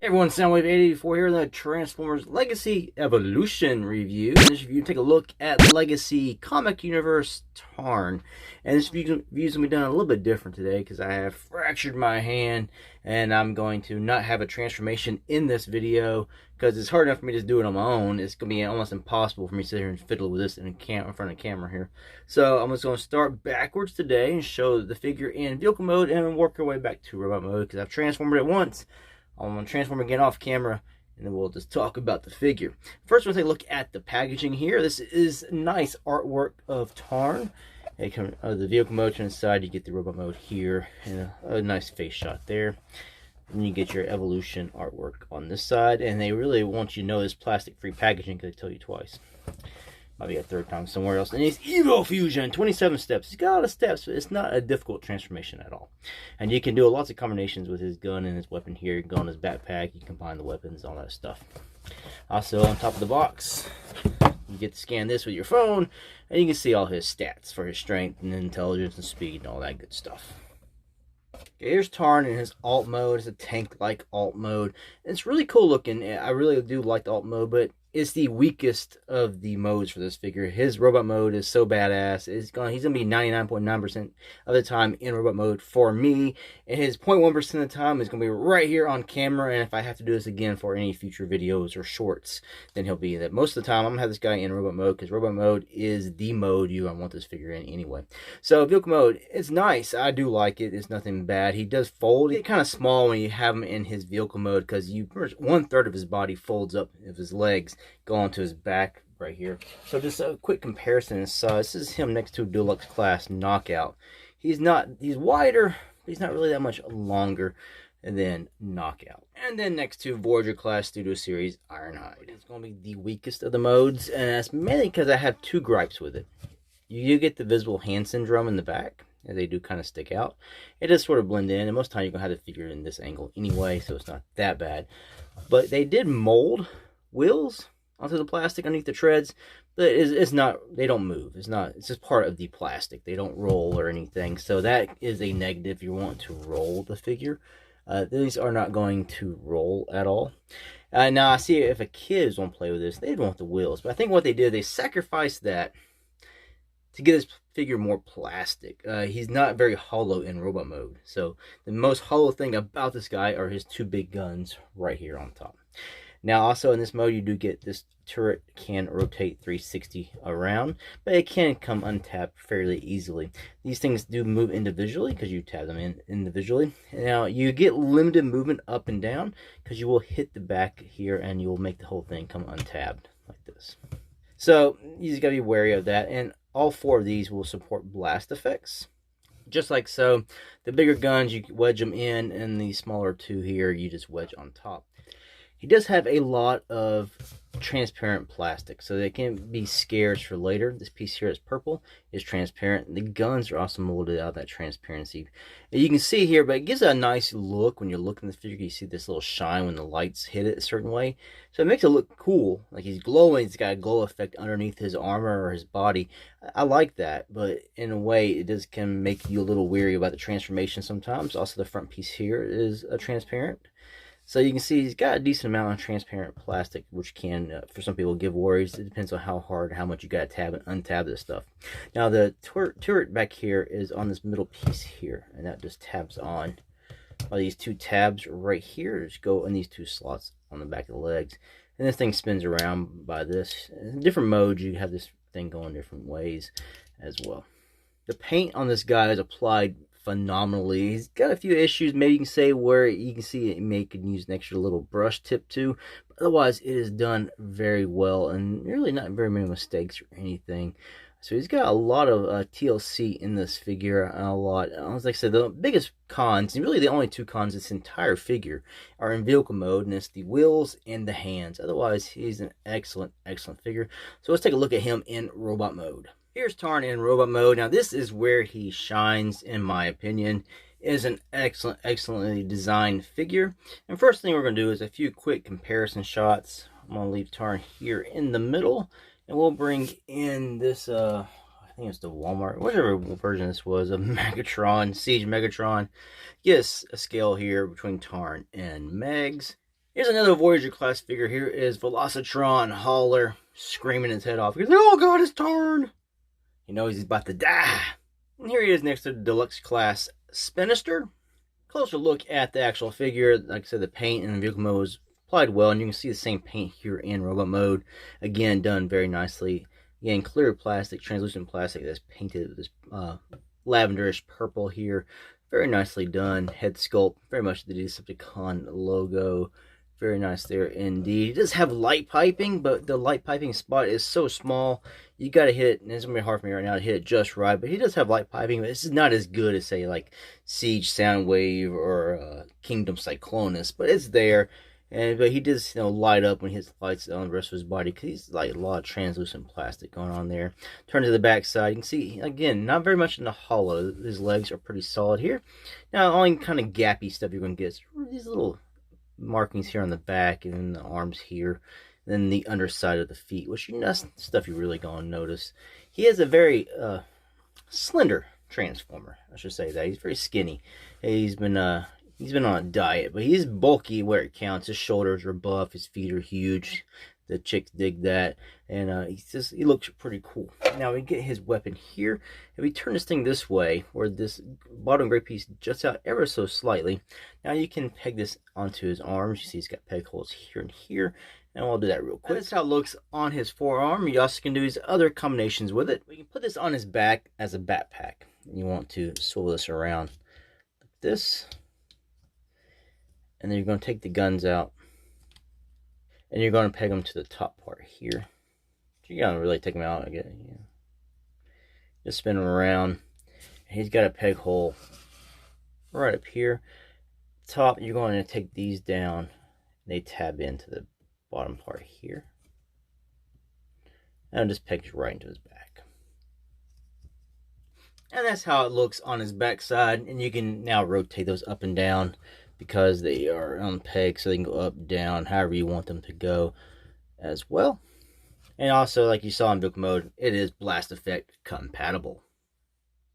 Everyone, Soundwave884 here in the Transformers Legacy Evolution review. In this review, take a look at Legacy Comic Universe Tarn. And this review is going to be done a little bit different today because I have fractured my hand and I'm going to not have a transformation in this video because it's hard enough for me to do it on my own. It's going to be almost impossible for me to sit here and fiddle with this in front of the camera here. So I'm just going to start backwards today and show the figure in vehicle mode and work our way back to robot mode because I've transformed it once. I'm going to transform again off camera, and then we'll just talk about the figure. First, we'll take a look at the packaging here. This is nice artwork of Tarn. You come the vehicle mode to the side, you get the robot mode here, and a nice face shot there. And you get your evolution artwork on this side, and they really want you to know this plastic-free packaging because they tell you twice. Might be a third time somewhere else. And it's Evo Fusion, 27 steps. It's got a lot of steps, but it's not a difficult transformation at all. And you can do lots of combinations with his gun and his weapon here. You can go on his backpack, you can combine the weapons, all that stuff. Also, on top of the box, you get to scan this with your phone, and you can see all his stats for his strength and intelligence and speed and all that good stuff. Okay, here's Tarn in his alt mode. It's a tank-like alt mode. It's really cool looking. I really do like the alt mode, but it's the weakest of the modes for this figure. His robot mode is so badass. He's gonna be 99.9% of the time in robot mode for me, and his 0.1% of the time is gonna be right here on camera. And if I have to do this again for any future videos or shorts, then he'll be that. Most of the time, I'm gonna have this guy in robot mode because robot mode is the mode I want this figure in anyway. So vehicle mode, it's nice. I do like it. It's nothing bad. He does fold. It's kind of small when you have him in his vehicle mode because 1/3 of his body folds up of his legs, go onto his back right here. So just a quick comparison in size. This is him next to Deluxe class Knockout. He's wider, but he's not really that much longer than Knockout. And then next to Voyager class Studio Series Ironhide. It's going to be the weakest of the modes, and that's mainly because I have two gripes with it. You get the visible hand syndrome in the back, and they do kind of stick out. It does sort of blend in, and most of the time you're going to have to figure it in this angle anyway, so it's not that bad. But they did mold wheels onto the plastic underneath the treads, but it's not, they don't move. It's just part of the plastic. They don't roll or anything, so that is a negative if you want to roll the figure. These are not going to roll at all. Now I see if a kid won't play with this, they'd want the wheels, but I think what they did, they sacrificed that to get this figure more plastic. He's not very hollow in robot mode, so the most hollow thing about this guy are his two big guns right here on top. Now also in this mode you do get this turret can rotate 360 around, but it can come untapped fairly easily. These things do move individually because you tab them in individually. Now you get limited movement up and down because you will hit the back here and you will make the whole thing come untabbed like this. So you just gotta be wary of that, and all four of these will support blast effects. Just like so. The bigger guns you wedge them in, and the smaller two here you just wedge on top. He does have a lot of transparent plastic, so they can be scarce for later. This piece here is purple, is transparent. The guns are also molded out of that transparency. You can see here, but it gives a nice look when you're looking at the figure. You see this little shine when the lights hit it a certain way. So it makes it look cool, like he's glowing. He's got a glow effect underneath his armor or his body. I like that, but in a way, it can make you a little weary about the transformation sometimes. Also, the front piece here is transparent. So you can see he's got a decent amount of transparent plastic, which can, for some people, give worries. It depends on how hard, how much you got to tab and untab this stuff. Now the turret back here is on this middle piece here, and that just tabs on. All these two tabs right here just go in these two slots on the back of the legs, and this thing spins around by this. In different modes, you have this thing going different ways as well. The paint on this guy is applied phenomenally. He's got a few issues, maybe you can say, where you can see it may could use an extra little brush tip too, but otherwise it is done very well and really not very many mistakes or anything. So he's got a lot of TLC in this figure, a lot. Like I said, the biggest cons, and really the only two cons this entire figure, are in vehicle mode, and it's the wheels and the hands. Otherwise, he's an excellent figure. So let's take a look at him in robot mode. Here's Tarn in robot mode. Now this is where he shines, in my opinion. It is an excellently designed figure. And first thing we're going to do is a few quick comparison shots. I'm going to leave Tarn here in the middle, and we'll bring in this, I think it's the Walmart, whatever version this was, of Megatron, Siege Megatron. Yes, a scale here between Tarn and Megs. Here's another Voyager class figure. Here is Velocitron Hauler screaming his head off. He goes, oh god, it's Tarn! He knows he's about to die. And here he is next to the Deluxe class Spinister. Closer look at the actual figure. Like I said, the paint and the vehicle mode was applied well, and you can see the same paint here in robot mode. Again, done very nicely. Again, clear plastic, translucent plastic that's painted with this lavenderish purple here. Very nicely done. Head sculpt, very much the Decepticon logo. Very nice there indeed. It does have light piping, but the light piping spot is so small. You got to hit it, and it's going to be hard for me right now to hit it just right. But he does have light piping, but this is not as good as, say, like Siege Soundwave or Kingdom Cyclonus. But it's there. But he does, light up when he hits the lights on the rest of his body, because he's like a lot of translucent plastic going on there. Turn to the back side. You can see, again, not very much in the hollow. His legs are pretty solid here. Now, only kind of gappy stuff you're going to get is these little markings here on the back and the arms here, and then the underside of the feet, which that's stuff you're really gonna notice. He has a very slender transformer, I should say that. He's very skinny. He's been on a diet, but he's bulky where it counts. His shoulders are buff, his feet are huge. The chicks dig that, and he looks pretty cool. Now we get his weapon here. If we turn this thing this way, where this bottom gray piece juts out ever so slightly, now you can peg this onto his arms. You see he's got peg holes here and here, and we'll do that real quick. That's how it looks on his forearm. You also can do his other combinations with it. We can put this on his back as a backpack. You want to swivel this around like this, and then you're going to take the guns out. And you're going to peg them to the top part here. So you're going to really take them out again. Just spin them around. He's got a peg hole right up here. Top, you're going to take these down. They tab into the bottom part here. And it just pegs right into his back. And that's how it looks on his back side. And you can now rotate those up and down, because they are on pegs, so they can go up, down, however you want them to go as well. And also, like you saw in book mode, it is blast effect compatible.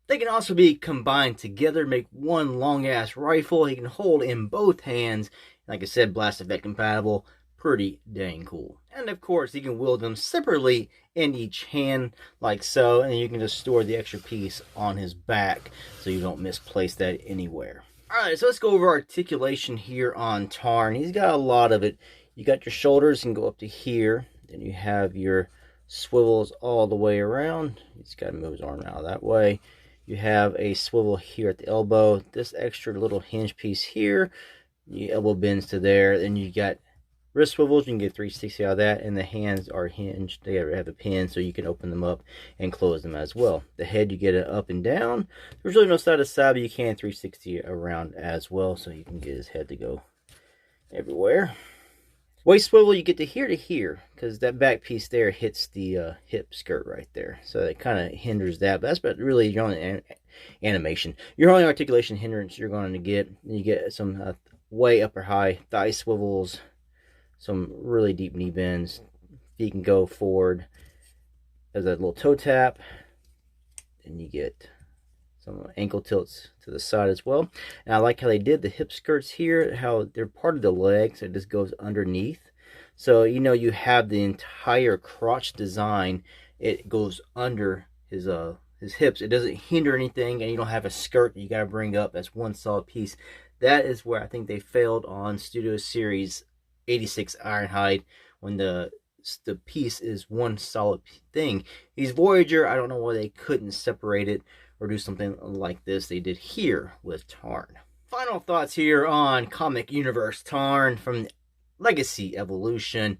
They can also be combined together, make one long ass rifle he can hold in both hands. Like I said, blast effect compatible, pretty dang cool. And of course, you can wield them separately in each hand, like so, and you can just store the extra piece on his back so you don't misplace that anywhere. Alright, so let's go over articulation here on Tarn. He's got a lot of it. You got your shoulders, can go up to here. Then you have your swivels all the way around. He's got to move his arm out that way. You have a swivel here at the elbow. This extra little hinge piece here. Your elbow bends to there. Then you got wrist swivels. You can get 360 out of that. And the hands are hinged. They have a pin, so you can open them up and close them as well. The head, you get it up and down. There's really no side to side, but you can 360 around as well, so you can get his head to go everywhere. Waist swivel, you get to here, because that back piece there hits the hip skirt right there. So it kind of hinders that, but that's really your only animation. Your only articulation hindrance you're going to get. You get some way upper high thigh swivels, some really deep knee bends. You can go forward as a little toe tap, and you get some ankle tilts to the side as well. And I like how they did the hip skirts here, how they're part of the leg, so it just goes underneath. So you have the entire crotch design. It goes under his hips. It doesn't hinder anything, and you don't have a skirt that you got to bring up as one solid piece. That is where I think they failed on Studio Series 86 Ironhide, when the piece is one solid thing. These Voyager, I don't know why they couldn't separate it or do something like this they did here with Tarn. Final thoughts here on Comic Universe Tarn from Legacy Evolution.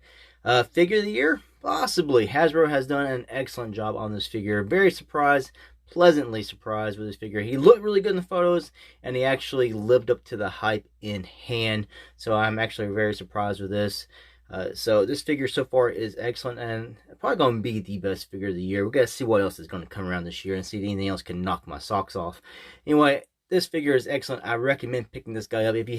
Figure of the year? Possibly. Hasbro has done an excellent job on this figure. Very surprised, pleasantly surprised with this figure. He looked really good in the photos, and he actually lived up to the hype in hand. So I'm actually very surprised with this. So this figure so far is excellent, and probably going to be the best figure of the year. We've got to see what else is going to come around this year and see if anything else can knock my socks off. Anyway, this figure is excellent. I recommend picking this guy up. If you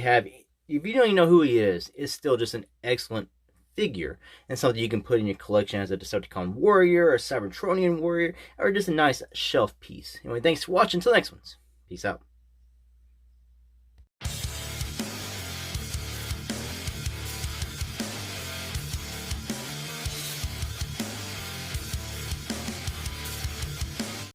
don't even know who he is, it's still just an excellent figure and something you can put in your collection as a Decepticon warrior or Cybertronian warrior, or just a nice shelf piece. Anyway, thanks for watching. Until next ones. Peace out.